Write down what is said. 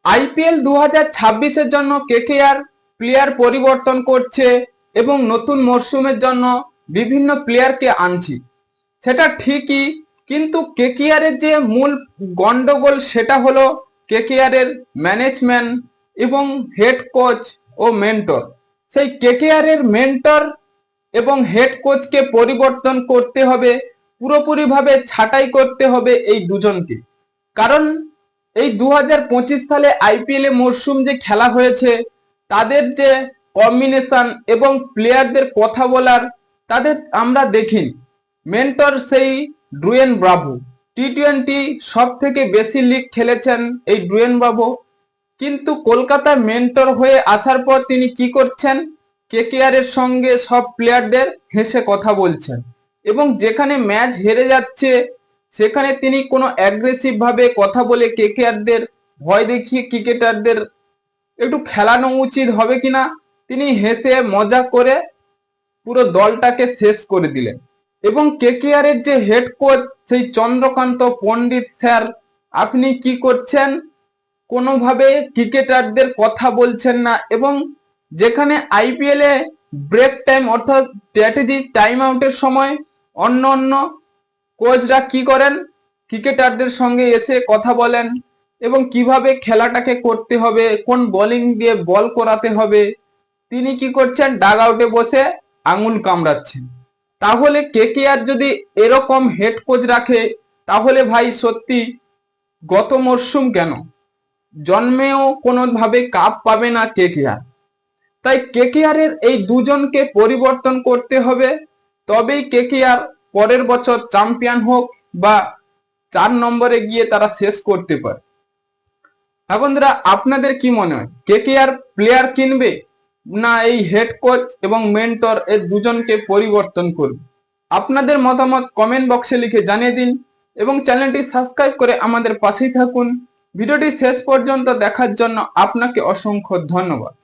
IPL 2026-এর জন্য KKR player পরিবর্তন করছে এবং নতুন মরশুমের জন্য বিভিন্ন প্লেয়ারকে আনছি, সেটা ঠিকই। কিন্তু কেকেআর এর যে মূল গন্ডগোল সেটা হলো কেকেআর এর ম্যানেজমেন্ট এবং হেড কোচ ও মেন্টর। সেই কেকেআর এর মেন্টর এবং হেড কোচকে পরিবর্তন করতে হবে, পুরোপুরিভাবে ছাঁটাই করতে হবে এই দুজনকে। কারণ এই 2025 সালে আইপিএল এ মরশুম যে খেলা হয়েছে, তাদের যে কম্বিনেশন এবং প্লেয়ারদের কথা বলার, তাদের আমরা দেখিনি। মেন্টর সেই ডুয়েন ব্রাভো, টি-20 সব থেকে বেশি লিগ খেলেছেন এই ডুয়েন ব্রাভো। কিন্তু কলকাতার মেন্টর হয়ে আসার পর তিনি কি করছেন, কেকেআর এর সঙ্গে সব প্লেয়ারদের হেসে কথা বলছেন এবং যেখানে ম্যাচ হেরে যাচ্ছে সেখানে তিনি কোনো অ্যাগ্রেসিভ ভাবে কথা বলে কেকেআরদের ভয় দেখিয়ে ক্রিকেটারদের একটু খেলানো উচিত হবে কিনা তিনি হেসে মজা করে পুরো দলটাকে শেষ করে দিলেন। এবং কেকেআর এর যে হেড কোচ সেই চন্দ্রকান্ত পণ্ডিত স্যার, আপনি কি করছেন, কোনোভাবে ক্রিকেটারদের কথা বলছেন না। এবং যেখানে আইপিএল এ ব্রেক টাইম অর্থাৎ স্ট্র্যাটেজি টাইম আউটের সময় অন্য অন্য কোচরা কি করেন, ক্রিকেটারদের সঙ্গে এসে কথা বলেন এবং কিভাবে খেলাটাকে করতে হবে, কোন বোলিং দিয়ে বল করাতে হবে, তিনি কি করছেন, ডাগ আউটে বসে আঙুল কামড়াচ্ছেন। তাহলে কেকেআর যদি এরকম হেড কোচ রাখে, তাহলে ভাই সত্যি গত মরশুম কেন জন্মেও কোনোভাবে কাপ পাবে না কেকেআর। তাই কেকেআর এর এই দুজনকে পরিবর্তন করতে হবে, তবেই কেকেআর পরের বছর চ্যাম্পিয়ন হোক বা 4 নম্বরে গিয়ে তারা শেষ করতে পারে। হ্যাঁ বন্ধুরা, আপনাদের কি মনে হয়, কেকেআর প্লেয়ার কিনবে না এই হেড কোচ এবং মেন্টর এর দুজনকে পরিবর্তন করবে? আপনাদের মতামত কমেন্ট বক্সে লিখে জানিয়ে দিন এবং চ্যানেলটি সাবস্ক্রাইব করে আমাদের পাশেই থাকুন। ভিডিওটি শেষ পর্যন্ত দেখার জন্য আপনাকে অসংখ্য ধন্যবাদ।